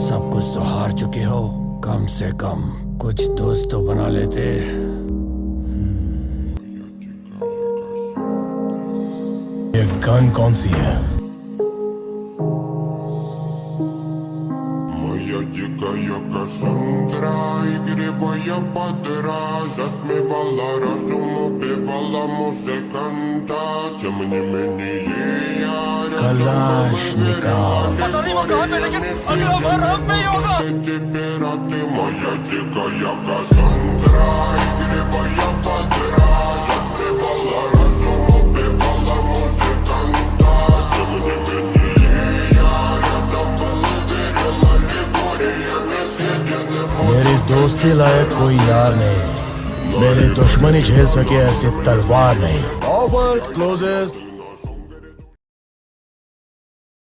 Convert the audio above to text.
सब कुछ तो हार चुके हो, कम से कम कुछ दोस्त तो बना लेते। ये गन कौन सी है? Моя дикая Кассандра, игривая подра, затмевала разум, убивала музыканта. Тем не менее я Kalashnikov. पता नहीं वो कहाँ पे, लेकिन अगला बार हम पे ही होगा। теперь ты моя дикая Кассандра, игривая подра, затмевала разум, убивала музыканта. Тем не менее я рядом был и верил, аллегория не съедены. मेरी दोस्ती लायक कोई यार नहीं, मेरे दुश्मनी झेल सके ऐसी तलवार नहीं। Offer closes.